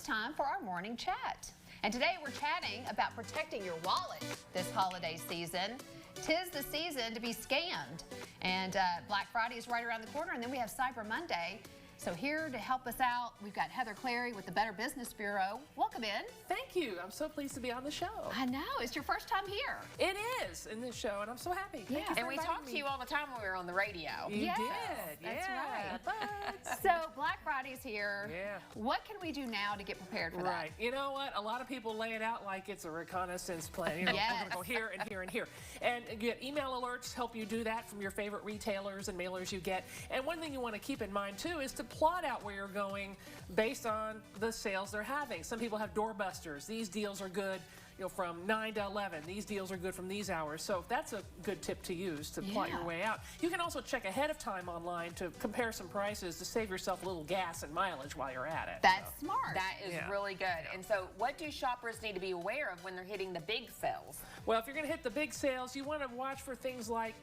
time for our morning chat. And today we're chatting about protecting your wallet this holiday season. 'Tis the season to be scammed. And Black Friday is right around the corner, and then we have Cyber Monday. So here to help us out, we've got Heather Clary with the Better Business Bureau. Welcome in. Thank you. I'm so pleased to be on the show. I know. It's your first time here. It is in this show, and I'm so happy. Yeah. Thank you for And we talked to you all the time when we were on the radio. You Yes, did. that's yeah. right. So Black Friday's here. Yeah. What can we do now to get prepared for that? Right. You know what? A lot of people lay it out like it's a reconnaissance plan. You know, Yes. we're going to go here and here and here. And you get email alerts help you do that from your favorite retailers and mailers you get. And one thing you want to keep in mind, too, is to plot out where you're going based on the sales they're having. Some people have doorbusters. These deals are good, you know, from 9 to 11. These deals are good from these hours. So that's a good tip to use to plot your way out. You can also check ahead of time online to compare some prices to save yourself a little gas and mileage while you're at it. That's smart. That is really good. And so what do shoppers need to be aware of when they're hitting the big sales? Well, if you're going to hit the big sales, you want to watch for things like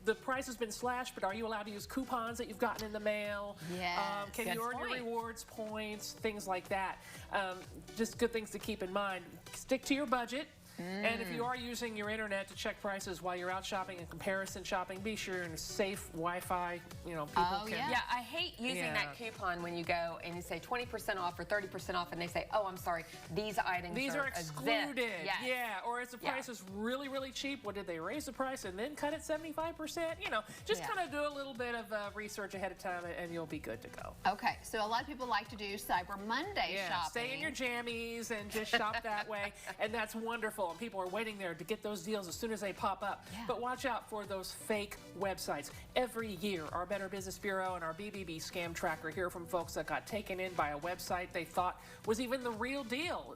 the price has been slashed, but are you allowed to use coupons that you've gotten in the mail? Yes. Can you earn your rewards points? Things like that. Just good things to keep in mind. Stick to your budget. And if you are using your internet to check prices while you're out shopping and comparison shopping, be sure you're in a safe Wi-Fi. You know, people can. Yeah, I hate using that coupon when you go and you say 20% off or 30% off, and they say, "Oh, I'm sorry, these items are excluded." Yes. Yeah, or if the price is really, really cheap, what did they raise the price and then cut it 75%? You know, just kind of do a little bit of research ahead of time, and you'll be good to go. Okay, so a lot of people like to do Cyber Monday shopping. Stay in your jammies and just shop that way, and that's wonderful. And people are waiting there to get those deals as soon as they pop up. But watch out for those fake websites. Every year, our Better Business Bureau and our BBB Scam Tracker hear from folks that got taken in by a website they thought was even the real deal.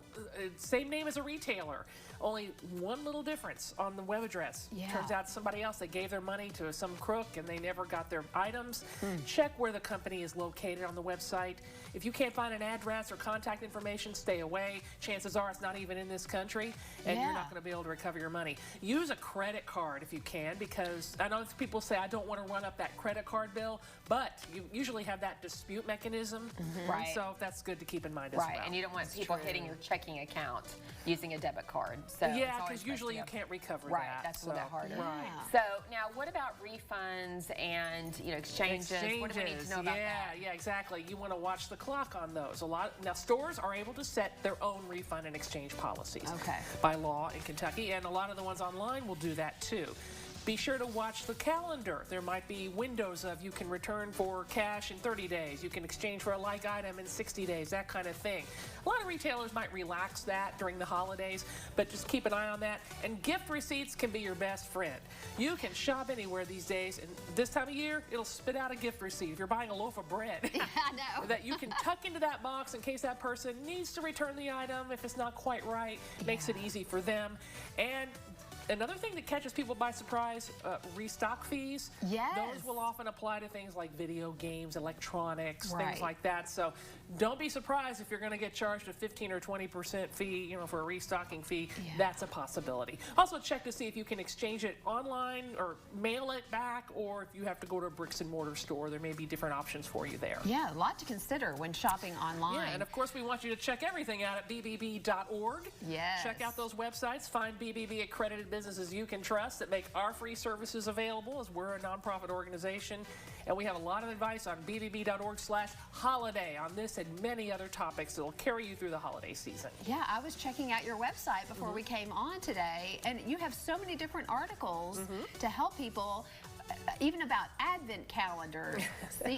Same name as a retailer, only one little difference on the web address. Turns out somebody else, they gave their money to some crook and they never got their items. Check where the company is located on the website. If you can't find an address or contact information, stay away. Chances are it's not even in this country, and you're not going to be able to recover your money. Use a credit card if you can, because I know people say, I don't want to run up that credit card bill, but you usually have that dispute mechanism. Right. So that's good to keep in mind as well. And you don't want people hitting your checking account using a debit card. So yeah, because usually you can't recover that. Right, that's a little bit harder. Right. So now what about refunds and exchanges? What do we need to know about that? Yeah, exactly. You want to watch the clock on those. Now stores are able to set their own refund and exchange policies by law in Kentucky, and a lot of the ones online will do that too. Be sure to watch the calendar. There might be windows of you can return for cash in 30 days. You can exchange for a like item in 60 days, that kind of thing. A lot of retailers might relax that during the holidays, but just keep an eye on that. And gift receipts can be your best friend. You can shop anywhere these days, and this time of year, it'll spit out a gift receipt. If you're buying a loaf of bread, I know. that you can tuck into that box in case that person needs to return the item if it's not quite right. Makes it easy for them. And another thing that catches people by surprise, restock fees. Those will often apply to things like video games, electronics, things like that. So don't be surprised if you're going to get charged a 15 or 20% fee, you know, for a restocking fee. That's a possibility. Also check to see if you can exchange it online or mail it back, or if you have to go to a bricks and mortar store. There may be different options for you there. Yeah, a lot to consider when shopping online. Yeah, and of course we want you to check everything out at bbb.org. Check out those websites. Find BBB accredited businesses you can trust that make our free services available, as we're a nonprofit organization, and we have a lot of advice on bbb.org/holiday on this and many other topics that will carry you through the holiday season. Yeah, I was checking out your website before we came on today, and you have so many different articles to help people, even about advent calendars,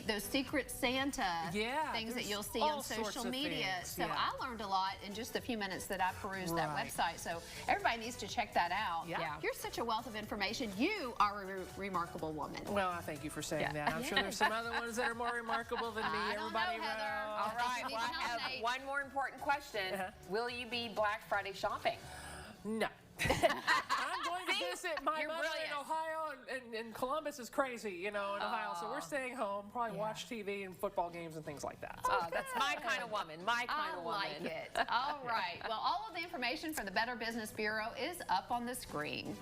those secret Santa things that you'll see on social media. So I learned a lot in just the few minutes that I perused that website. So everybody needs to check that out. You're such a wealth of information. You are a remarkable woman. Well, I thank you for saying that. I'm sure there's some other ones that are more remarkable than me. Everybody know, Heather. All right, well, I have one more important question. Will you be Black Friday shopping? No. I'm going to visit my mother in Ohio, and Columbus is crazy, you know, in Ohio. So we're staying home, probably watch TV and football games and things like that. Oh, that's my kind of woman. My kind of woman. I like it. All right. Well, all of the information for the Better Business Bureau is up on the screen.